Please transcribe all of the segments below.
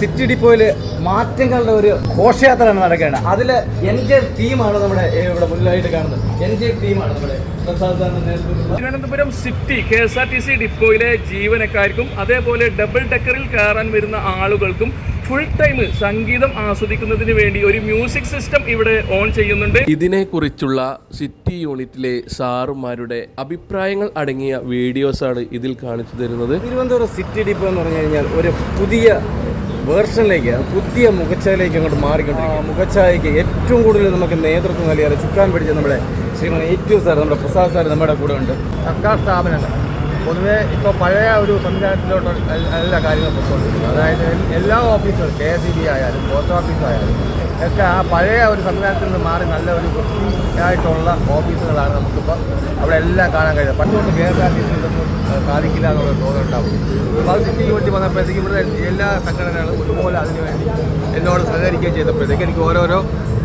City ഡിപ്പോയിൽ മാറ്റങ്ങളുടെ ഒരു ഘോഷയാത്ര നടക്കുകയാണ്. അതിൽ എൻജെ ടീമാണ് നമ്മുടെ ഇവിടെ മുന്നിലായിട്ട് കാണുന്നത്. എൻജെ ടീമാണ് നമ്മുടെ തിരുവനന്തപുരം സിറ്റി KSRTC ഡിപ്പോയിലെ ജീവനക്കാർക്കും അതേപോലെ ഡബിൾ ഡെക്കറിൽ കയറാൻ വരുന്ന ആളുകൾക്കും ഫുൾ ടൈം സംഗീതം ആസ്വദിക്കുന്നതിന് വേണ്ടി ഒരു മ്യൂസിക് സിസ്റ്റം ഇവിടെ ഓൺ ചെയ്യുന്നുണ്ട്. ഇതിനെക്കുറിച്ചുള്ള സിറ്റി യൂണിറ്റിലെ സാറുമാരുടെ അഭിപ്രായങ്ങൾ അടങ്ങിയ വീഡിയോസാണ് ഇതിൽ കാണിച്ചു തരുന്നത്. തിരുവനന്തപുരം സിറ്റി ഡിപ്പോ എന്ന് പറഞ്ഞു കഴിഞ്ഞാൽ ഒരു പുതിയ വേർഷനിലേക്ക്, പുതിയ മുഖച്ഛായയിലേക്ക് അങ്ങോട്ട് മാറിക്കൊണ്ടിരിക്കും. മുഖച്ഛായയ്ക്ക് ഏറ്റവും കൂടുതൽ നമുക്ക് നേതൃത്വം നൽകിയാൽ ചുക്കാൻ പിടിച്ച നമ്മുടെ ശ്രീമാൻ ഏറ്റവും സാർ, നമ്മുടെ പ്രസാദ് സാർ നമ്മുടെ കൂടെ ഉണ്ട്. സർക്കാർ സ്ഥാപനങ്ങൾ പൊതുവേ ഇപ്പോൾ പഴയ ഒരു സംവിധാനത്തിലോട്ട് എല്ലാ കാര്യങ്ങളും പൊയ്ക്കൊണ്ടിരിക്കുന്നത്. അതായത് എല്ലാ ഓഫീസുകളും KSEB ആയാലും പോസ്റ്റ് ഓഫീസ് ആയാലും ഒക്കെ ആ പഴയ ഒരു സംവിധാനത്തിൽ നിന്ന് മാറി നല്ല ഒരു വൃത്തിയായിട്ടുള്ള ഓഫീസുകളാണ് നമുക്കിപ്പോൾ അവിടെ എല്ലാം കാണാൻ കഴിയുന്നത്. പണ്ടുകൊണ്ട് KSRTC ഇതൊന്നും സാധിക്കില്ല എന്നുള്ള തോന്നലുണ്ടാവും. അപ്പോൾ അത് സിറ്റി യൂണിറ്റ് വന്നപ്പോഴത്തേക്കും ഇവിടെ എല്ലാ സംഘടനകളും ഒരുപോലെ അതിനുവേണ്ടി എന്നോട് സഹകരിക്കുകയും ചെയ്തപ്പോഴത്തേക്ക് എനിക്ക്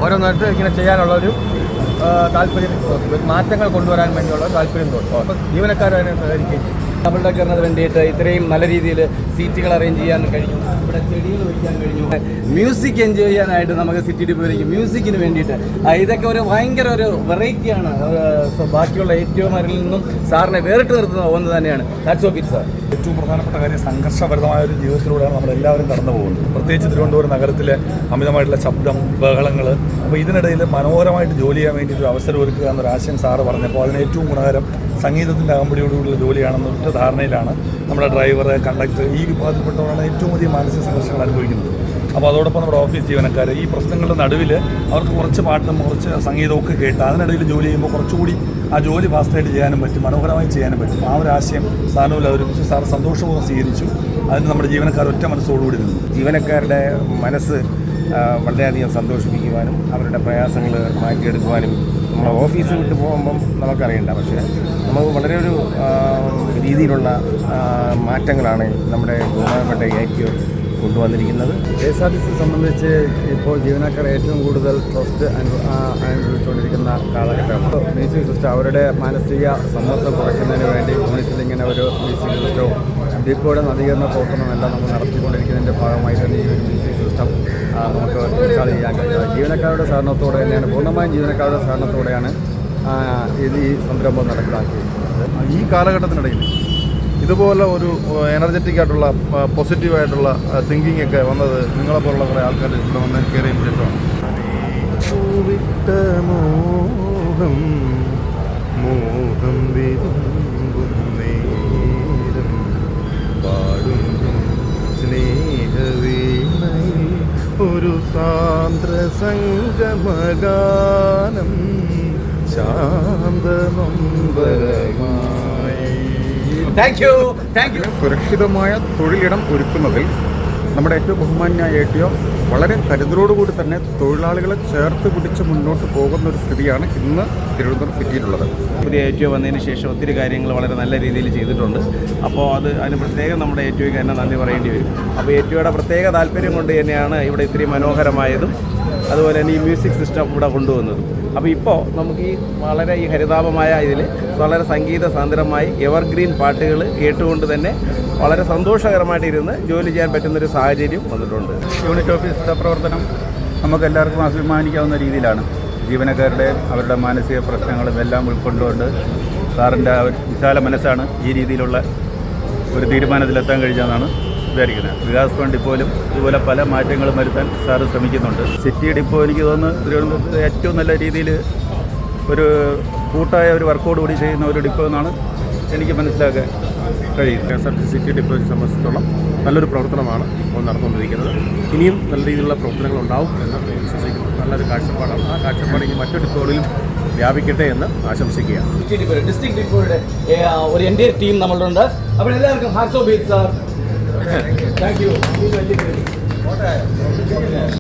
ഓരോന്നായിട്ട് ഇങ്ങനെ ചെയ്യാനുള്ളൊരു താല്പര്യം തോന്നി, മാറ്റങ്ങൾ കൊണ്ടുവരാൻ വേണ്ടിയുള്ള താല്പര്യം തോന്നി. അപ്പോൾ ജീവനക്കാരെ സഹകരിക്കുകയും ചെയ്യും. ഡബിൾ ഡെക്കറിന് വേണ്ടിയിട്ട് ഇത്രയും നല്ല രീതിയിൽ സീറ്റുകൾ അറേഞ്ച് ചെയ്യാൻ കഴിഞ്ഞു, ഇവിടെ ചെടികൾ വയ്ക്കാൻ കഴിഞ്ഞു, മ്യൂസിക് എൻജോയ് ചെയ്യാനായിട്ട് നമുക്ക് സിറ്റി ഡിപ്പോയിലേക്ക് മ്യൂസിക്കിന് വേണ്ടിയിട്ട് ഇതൊക്കെ ഒരു ഭയങ്കര ഒരു വെറൈറ്റിയാണ്. ബാക്കിയുള്ള ഏറ്റവും അവരിൽ നിന്നും സാറിനെ വേറിട്ട് നിർത്തുന്ന ഒന്ന് തന്നെയാണ്. Hats off it sir. ഏറ്റവും പ്രധാനപ്പെട്ട കാര്യം സംഘർഷഭരിതമായ ഒരു ജീവിതത്തിലൂടെയാണ് നമ്മളെല്ലാവരും കടന്നു പോകുന്നത്. പ്രത്യേകിച്ച് തിരുവനന്തപുരം നഗരത്തിലെ അമിതമായിട്ടുള്ള ശബ്ദം, ബഹളങ്ങൾ. അപ്പോൾ ഇതിനിടയിൽ മനോഹരമായിട്ട് ജോലി ചെയ്യാൻ വേണ്ടി ഒരു അവസരം ഒരുക്കുക എന്നൊരു ആശയം സാറ് പറഞ്ഞപ്പോൾ അതിന് ഏറ്റവും ഗുണകരം സംഗീതത്തിൻ്റെ അകമ്പടിയോടുകൂടിയുള്ള ജോലിയാണെന്ന ഒറ്റ ധാരണയിലാണ് നമ്മുടെ ഡ്രൈവർ, കണ്ടക്ടർ ഈ വിഭാഗത്തിൽപ്പെട്ടവരാണ് ഏറ്റവും അധികം മാനസിക സംഘർഷങ്ങൾ അനുഭവിക്കുന്നത്. അപ്പോൾ അതോടൊപ്പം നമ്മുടെ ഓഫീസ് ജീവനക്കാർ ഈ പ്രശ്നങ്ങളുടെ നടുവിൽ അവർക്ക് കുറച്ച് പാട്ടും കുറച്ച് സംഗീതമൊക്കെ കേട്ട് അതിനിടയിൽ ജോലി ചെയ്യുമ്പോൾ കുറച്ചുകൂടി ആ ജോലി ഫാസ്റ്റായിട്ട് ചെയ്യാനും പറ്റും, മനോഹരമായി ചെയ്യാനും പറ്റും. ആ ഒരു ആശയം സാറിനും അവതരിപ്പിച്ച് സാർ സന്തോഷപൂർവ്വം സ്വീകരിച്ചു. അതിന് നമ്മുടെ ജീവനക്കാർ ഒറ്റ മനസ്സോടുകൂടി നിന്നു. ജീവനക്കാരുടെ മനസ്സ് വളരെയധികം സന്തോഷിപ്പിക്കുവാനും അവരുടെ പ്രയാസങ്ങൾ മാറ്റിയെടുക്കുവാനും നമ്മൾ ഓഫീസ് വിട്ട് പോകുമ്പം നമുക്കറിയണ്ട, പക്ഷേ നമുക്ക് വളരെ ഒരു രീതിയിലുള്ള മാറ്റങ്ങളാണ് നമ്മുടെ ബഹുമാനപ്പെട്ട ATO കൊണ്ടുവന്നിരിക്കുന്നത്. KSRTC സംബന്ധിച്ച് ഇപ്പോൾ ജീവനക്കാർ ഏറ്റവും കൂടുതൽ ട്രസ്റ്റ് അനുഭവിച്ചുകൊണ്ടിരിക്കുന്ന കാലഘട്ടമാണ്. മ്യൂസിക് സിസ്റ്റം അവരുടെ മാനസിക സമ്മർദ്ദം കുറയ്ക്കുന്നതിന് വേണ്ടി യൂണിറ്റിൽ ഇങ്ങനെ ഒരു മ്യൂസിക് സിസ്റ്റവും ഡിപ്പോയുടെ നവീകരണ പ്രവർത്തനമെല്ലാം നമ്മൾ നടത്തിക്കൊണ്ടിരിക്കുന്നതിൻ്റെ ഭാഗമായി തന്നെ ഈ ഒരു മ്യൂസിക് സിസ്റ്റം നമുക്ക് ഇൻസ്റ്റാൾ ചെയ്യാൻ കഴിയുന്നത് ജീവനക്കാരുടെ സഹകരണത്തോടെ തന്നെയാണ്, പൂർണ്ണമായും ജീവനക്കാരുടെ സഹകരണത്തോടെയാണ് ഈ സംരംഭം നടപ്പിലാക്കിയത്. ഈ കാലഘട്ടത്തിനിടയിൽ ഇതുപോലെ ഒരു എനർജറ്റിക് ആയിട്ടുള്ള പോസിറ്റീവായിട്ടുള്ള തിങ്കിങ് ഒക്കെ വന്നത് നിങ്ങളെപ്പോലുള്ള കുറേ ആൾക്കാർ ഇവിടെ വന്ന് കയറിയതിന് ശേഷമാണ്. മോഹം സ്നേഹവീണയിൽ ഒരു സാന്ദ്ര സംഗമഗാനം ശാന്തനൊമ്പരമായി. സുരക്ഷിതമായ തൊഴിലിടം ഒരുക്കുന്നതിൽ നമ്മുടെ ഏറ്റവും ബഹുമാന്യായ ATO വളരെ കരുതലോടുകൂടി തന്നെ തൊഴിലാളികളെ ചേർത്ത് പിടിച്ച് മുന്നോട്ട് പോകുന്ന ഒരു സ്ഥിതിയാണ് ഇന്ന് തിരുവനന്തപുരം സിറ്റിയിലുള്ളത്. പുതിയ ATO വന്നതിന് ശേഷം ഒത്തിരി കാര്യങ്ങൾ വളരെ നല്ല രീതിയിൽ ചെയ്തിട്ടുണ്ട്. അപ്പോൾ അതിന് പ്രത്യേകം നമ്മുടെ ATOയ്ക്ക് തന്നെ നന്ദി പറയേണ്ടി വരും. അപ്പോൾ ATOയുടെ പ്രത്യേക താല്പര്യം കൊണ്ട് തന്നെയാണ് ഇവിടെ ഇത്രയും മനോഹരമായതും അതുപോലെ തന്നെ ഈ മ്യൂസിക് സിസ്റ്റം ഇവിടെ കൊണ്ടുവന്നതും. അപ്പോൾ ഇപ്പോൾ നമുക്ക് വളരെ ഈ ഹരിതാപമായ ഇതിൽ വളരെ സംഗീത സാന്ദ്രമായി എവർഗ്രീൻ പാട്ടുകൾ കേട്ടുകൊണ്ട് തന്നെ വളരെ സന്തോഷകരമായിട്ടിരുന്ന് ജോലി ചെയ്യാൻ പറ്റുന്നൊരു സാഹചര്യം വന്നിട്ടുണ്ട്. യൂണിറ്റ് ഓഫീസിൻ്റെ പ്രവർത്തനം നമുക്കെല്ലാവർക്കും അഭിമാനിക്കാവുന്ന രീതിയിലാണ്. ജീവനക്കാരുടെ അവരുടെ മാനസിക പ്രശ്നങ്ങളും എല്ലാം ഉൾക്കൊണ്ടുകൊണ്ട് സാറിൻ്റെ വിശാല മനസ്സാണ് ഈ രീതിയിലുള്ള ഒരു തീരുമാനത്തിലെത്താൻ കഴിഞ്ഞതെന്നാണ് വിചാരിക്കുന്നത്. വികാസ് ഫണ്ട് പോലും ഇതുപോലെ പല മാറ്റങ്ങളും വരുത്താൻ സാറ് ശ്രമിക്കുന്നുണ്ട്. സിറ്റി ഡിപ്പോ എനിക്ക് തോന്നുന്നു തിരുവനന്തപുരത്ത് ഏറ്റവും നല്ല രീതിയിൽ ഒരു കൂട്ടായ ഒരു വർക്കൗട്ട് കൂടി ചെയ്യുന്ന ഒരു ഡിപ്പോ എന്നാണ് എനിക്ക് മനസ്സിലാക്കാൻ കഴിയും. KSRTC സിറ്റി ഡിപ്പോയെ സംബന്ധിച്ചിടത്തോളം നല്ലൊരു പ്രവർത്തനമാണ് ഇപ്പോൾ നടന്നുകൊണ്ടിരിക്കുന്നത്. ഇനിയും നല്ല രീതിയിലുള്ള പ്രവർത്തനങ്ങൾ ഉണ്ടാവും എന്ന് വിശ്വസിക്കുന്നു. നല്ലൊരു കാഴ്ചപ്പാടാണ്. ആ കാഴ്ചപ്പാട് ഇനി മറ്റു ഡിപ്പോകളിലും വ്യാപിക്കട്ടെ എന്ന് ആശംസിക്കുകയാണ്. ഡിസ്ട്രിക്ട് ഡിപ്പോയുടെ ഒരു എൻ്റെ ടീം നമ്മളുണ്ട്. അപ്പോൾ എല്ലാവർക്കും hats off it sir. Thank you.